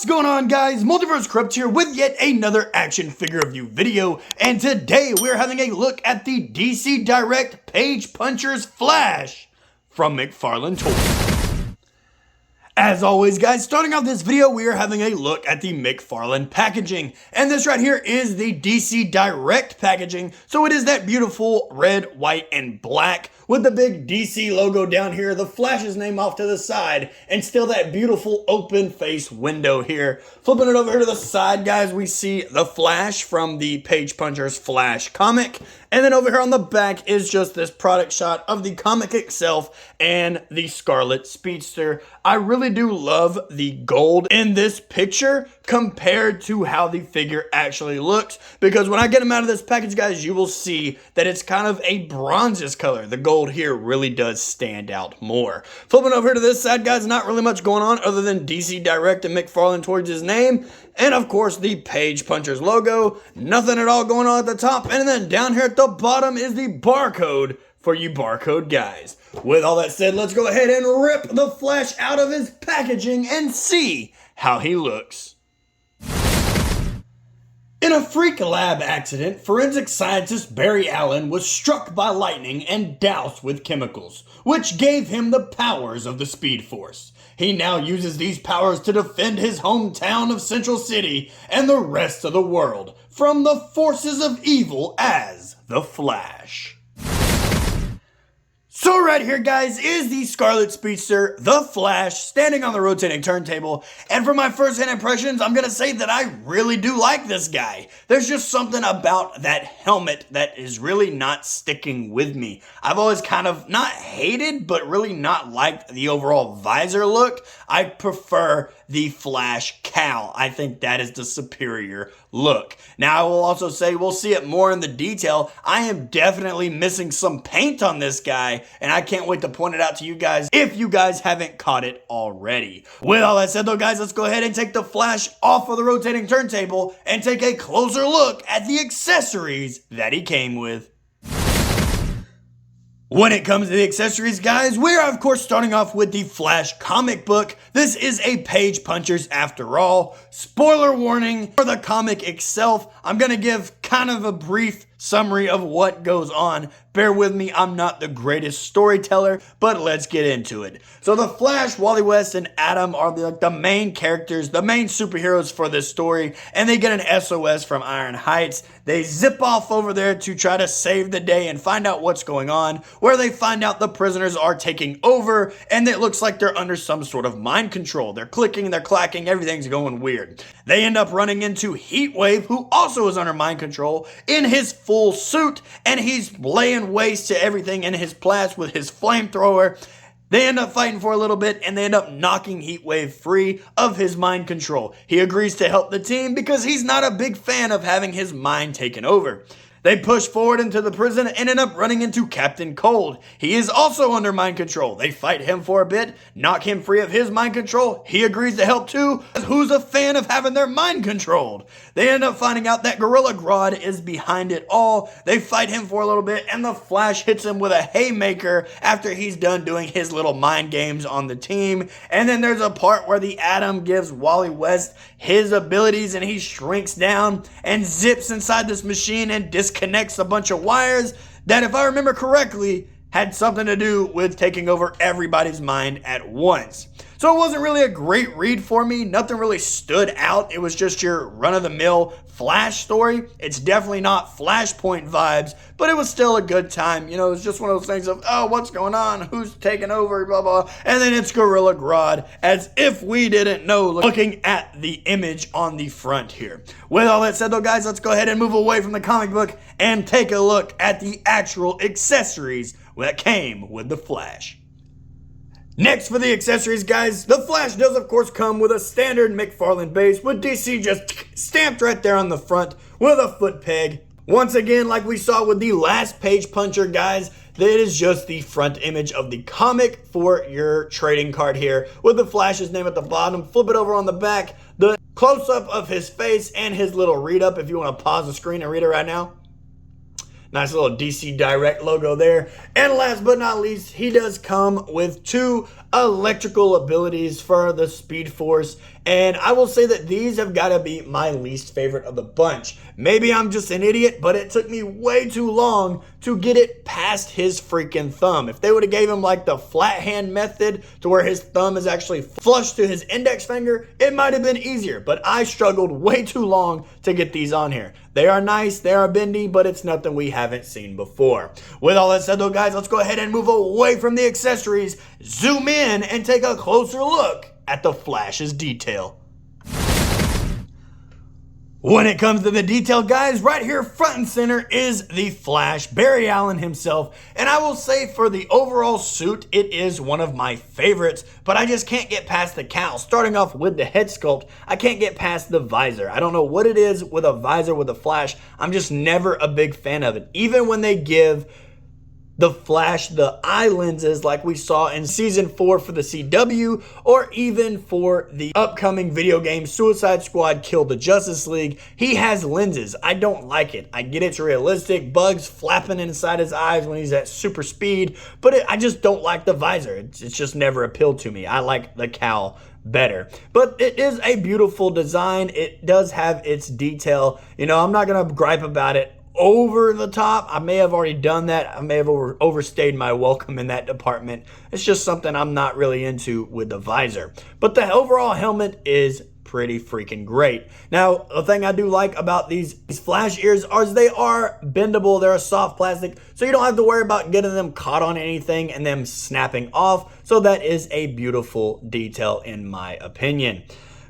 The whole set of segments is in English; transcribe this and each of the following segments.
What's going on, guys? Multiverse Corrupt here with yet another action figure review video, and today we're having a look at the DC Direct Page Punchers Flash from McFarlane Toys. As always, guys, starting off this video, we are having a look at the McFarlane packaging, and this right here is the DC Direct packaging, so it is that beautiful red, white, and black with the big DC logo down here, the Flash's name off to the side, and still that beautiful open face window here. Flipping it over here to the side, guys, we see the Flash from the Page Punchers Flash comic, and then over here on the back is just this product shot of the comic itself and the Scarlet Speedster. I really do love the gold in this picture compared to how the figure actually looks, because when I get them out of this package, guys, you will see that it's kind of a bronzish color. The gold here really does stand out more. Flipping over to this side, guys, not really much going on other than DC Direct and McFarlane Toys' name, and of course the Page Punchers logo. Nothing at all going on at the top, and then down here at the bottom is the barcode for you barcode guys. With all that said, let's go ahead and rip the Flash out of his packaging and see how he looks. In a freak lab accident, forensic scientist Barry Allen was struck by lightning and doused with chemicals, which gave him the powers of the Speed Force. He now uses these powers to defend his hometown of Central City and the rest of the world from the forces of evil as the Flash. So right here, guys, is the Scarlet Speedster, the Flash, standing on the rotating turntable, and for my first-hand impressions, I'm gonna say that I really do like this guy. There's just something about that helmet that is really not sticking with me. I've always kind of not hated, but really not liked the overall visor look. I prefer the Flash cowl. I think that is the superior look. Now, I will also say, we'll see it more in the detail, I am definitely missing some paint on this guy, and I can't wait to point it out to you guys if you guys haven't caught it already. With all that said though, guys, let's go ahead and take the Flash off of the rotating turntable and take a closer look at the accessories that he came with. When it comes to the accessories, guys, we're of course starting off with the Flash comic book. This is a Page Punchers after all. Spoiler warning for the comic itself. I'm gonna give kind of a brief summary of what goes on. Bear with me, I'm not the greatest storyteller, but let's get into it. So the Flash, Wally West, and Atom are the main characters, the main superheroes for this story, and they get an SOS from Iron Heights. They zip off over there to try to save the day and find out what's going on, where they find out the prisoners are taking over, and it looks like they're under some sort of mind control. They're clicking, they're clacking, everything's going weird. They end up running into Heatwave, who also is under mind control, in his full suit, and he's laying waste to everything in his path with his flamethrower. They end up fighting for a little bit, and they end up knocking Heatwave free of his mind control. He agrees to help the team because he's not a big fan of having his mind taken over. They push forward into the prison and end up running into Captain Cold. He is also under mind control. They fight him for a bit, knock him free of his mind control. He agrees to help too. Who's a fan of having their mind controlled? They end up finding out that Gorilla Grodd is behind it all. They fight him for a little bit, and the Flash hits him with a haymaker after he's done doing his little mind games on the team. And then there's a part where the Atom gives Wally West his abilities, and he shrinks down and zips inside this machine and disconnects a bunch of wires that, if I remember correctly, had something to do with taking over everybody's mind at once. So it wasn't really a great read for me. Nothing really stood out. It was just your run-of-the-mill Flash story. It's definitely not Flashpoint vibes, but it was still a good time. You know, it was just one of those things of, oh, what's going on? Who's taking over? Blah, blah. And then it's Gorilla Grodd, as if we didn't know, looking at the image on the front here. With all that said though, guys, let's go ahead and move away from the comic book and take a look at the actual accessories that came with the Flash. Next for the accessories, guys, the Flash does of course come with a standard McFarlane base with DC just stamped right there on the front with a foot peg. Once again, like we saw with the last Page Puncher, guys, that is just the front image of the comic for your trading card here with the Flash's name at the bottom. Flip it over on the back, the close-up of his face and his little read-up if you want to pause the screen and read it right now. Nice little DC Direct logo there. And last but not least, he does come with two electrical abilities for the Speed Force, and I will say that these have got to be my least favorite of the bunch. Maybe I'm just an idiot, but it took me way too long to get it past his freaking thumb. If they would have gave him like the flat hand method to where his thumb is actually flush to his index finger, it might have been easier, but I struggled way too long to get these on here. They are nice, they are bendy, but it's nothing we haven't seen before. With all that said though, guys, let's go ahead and move away from the accessories, zoom in, and take a closer look at the Flash's detail. When it comes to the detail, guys, right here front and center is the Flash, Barry Allen himself, and I will say for the overall suit, it is one of my favorites, but I just can't get past the cowl. Starting off with the head sculpt, I can't get past the visor. I don't know what it is with a visor with a Flash. I'm just never a big fan of it. Even when they give the Flash the eye lenses like we saw in season 4 for the CW, or even for the upcoming video game Suicide Squad Kill the Justice League, he has lenses. I don't like it. I get it's realistic, bugs flapping inside his eyes when he's at super speed, but I just don't like the visor. It's just never appealed to me. I like the cowl better, but it is a beautiful design. It does have its detail. You know, I'm not gonna gripe about it over the top. I may have already done that. I may have overstayed my welcome in that department. It's just something I'm not really into with the visor. But the overall helmet is pretty freaking great. Now, the thing I do like about these Flash ears is they are bendable. They're a soft plastic, so you don't have to worry about getting them caught on anything and them snapping off. So that is a beautiful detail in my opinion.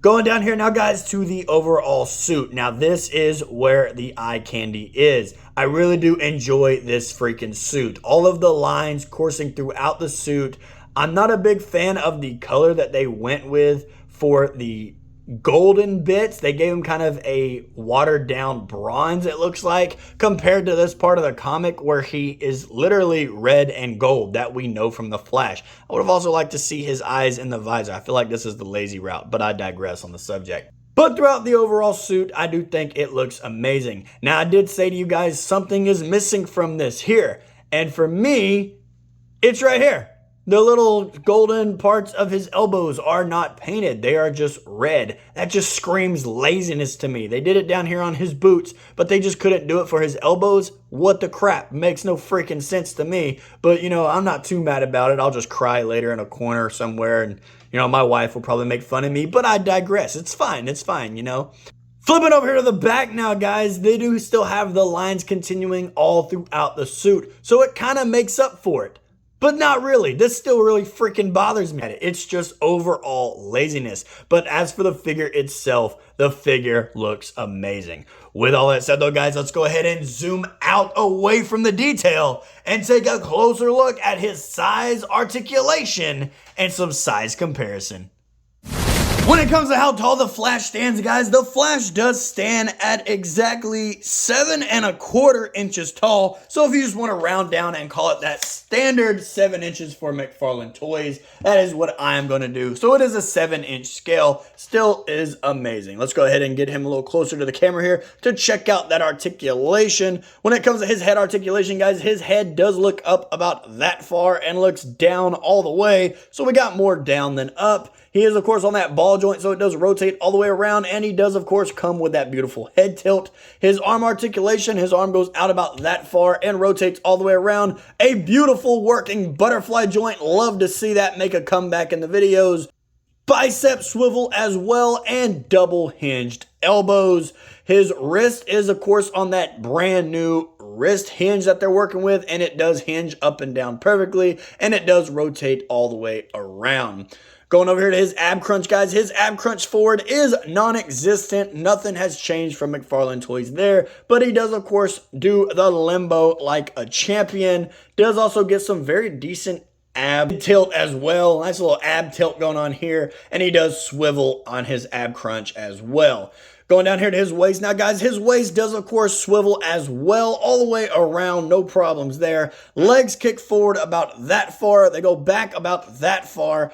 Going down here now, guys, to the overall suit. Now, this is where the eye candy is. I really do enjoy this freaking suit. All of the lines coursing throughout the suit. I'm not a big fan of the color that they went with for the golden bits. They gave him kind of a watered down bronze, it looks like, compared to this part of the comic where he is literally red and gold that we know from the Flash. I would have also liked to see his eyes in the visor. I feel like this is the lazy route, but I digress on the subject. But throughout the overall suit, I do think it looks amazing. Now, I did say to you guys, something is missing from this here, and for me, it's right here. The little golden parts of his elbows are not painted. They are just red. That just screams laziness to me. They did it down here on his boots, but they just couldn't do it for his elbows. What the crap? Makes no freaking sense to me. But, you know, I'm not too mad about it. I'll just cry later in a corner somewhere, and, you know, my wife will probably make fun of me, but I digress. It's fine. It's fine, you know. Flipping over here to the back now, guys, they do still have the lines continuing all throughout the suit, so it kind of makes up for it. But not really. This still really freaking bothers me. It's just overall laziness. But as for the figure itself, the figure looks amazing. With all that said though, guys, let's go ahead and zoom out away from the detail and take a closer look at his size, articulation, and some size comparison. When it comes to how tall the Flash stands, guys, the Flash does stand at exactly 7¼ inches tall. So if you just want to round down and call it that standard 7 inches for McFarlane Toys, that is what I am going to do. So it is a 7-inch scale. Still is amazing. Let's go ahead and get him a little closer to the camera here to check out that articulation. When it comes to his head articulation, guys, his head does look up about that far and looks down all the way. So we got more down than up. He is, of course, on that ball joint, so it does rotate all the way around, and he does, of course, come with that beautiful head tilt. His arm articulation, his arm goes out about that far and rotates all the way around. A beautiful working butterfly joint. Love to see that make a comeback in the videos. Bicep swivel as well, and double hinged elbows. His wrist is, of course, on that brand new wrist hinge that they're working with, and it does hinge up and down perfectly, and it does rotate all the way around. Going over here to his ab crunch, guys. His ab crunch forward is non-existent. Nothing has changed from McFarlane Toys there. But he does, of course, do the limbo like a champion. Does also get some very decent ab tilt as well. Nice little ab tilt going on here. And he does swivel on his ab crunch as well. Going down here to his waist. Now, guys, his waist does, of course, swivel as well all the way around. No problems there. Legs kick forward about that far. They go back about that far.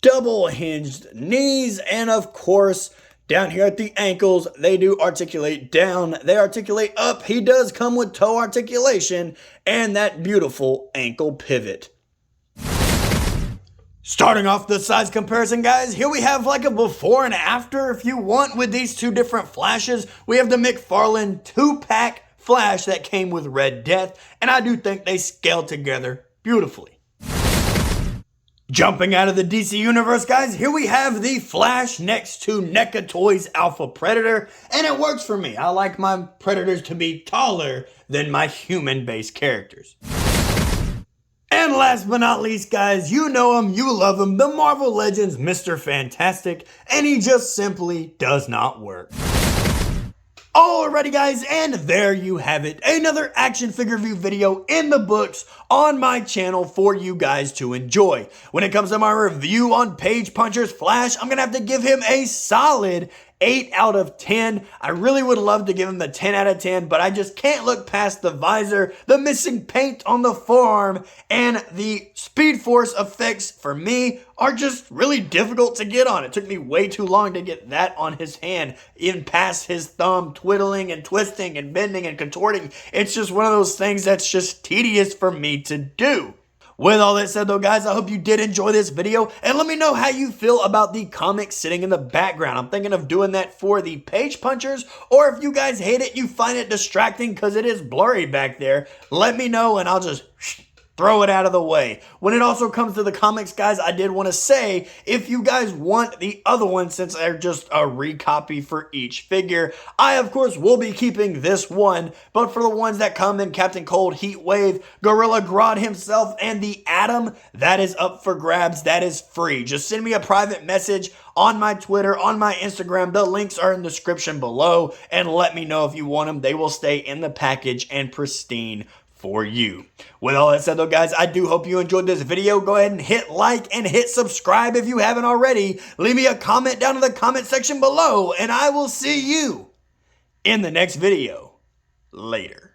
Double hinged knees, and of course, down here at the ankles, they do articulate down. They articulate up. He does come with toe articulation and that beautiful ankle pivot. Starting off the size comparison, guys, here we have like a before and after if you want with these two different Flashes. We have the McFarlane 2-pack Flash that came with Red Death, and I do think they scale together beautifully. Jumping out of the DC universe, guys, here we have the Flash next to NECA Toys Alpha Predator, and it works for me. I like my Predators to be taller than my human-based characters. And last but not least, guys, you know him, you love him, the Marvel Legends Mr. Fantastic, and he just simply does not work. Alrighty guys, and there you have it. Another action figure review video in the books on my channel for you guys to enjoy. When it comes to my review on Page Puncher's Flash, I'm going to have to give him a solid 8 out of 10. I really would love to give him the 10 out of 10, but I just can't look past the visor, the missing paint on the forearm, and the Speed Force effects for me are just really difficult to get on. It took me way too long to get that on his hand, even past his thumb, twiddling and twisting and bending and contorting. It's just one of those things that's just tedious for me to do. With all that said though, guys, I hope you did enjoy this video, and let me know how you feel about the comic sitting in the background. I'm thinking of doing that for the Page Punchers, or if you guys hate it, you find it distracting because it is blurry back there, let me know and I'll just throw it out of the way. When it also comes to the comics, guys, I did want to say, if you guys want the other one, since they're just a recopy for each figure, I, of course, will be keeping this one, but for the ones that come in Captain Cold, Heat Wave, Gorilla Grodd himself, and the Atom, that is up for grabs. That is free. Just send me a private message on my Twitter, on my Instagram. The links are in the description below, and let me know if you want them. They will stay in the package and pristine for you. With all that said though, guys, I do hope you enjoyed this video. Go ahead and hit like and hit subscribe if you haven't already. Leave me a comment down in the comment section below, and I will see you in the next video. Later.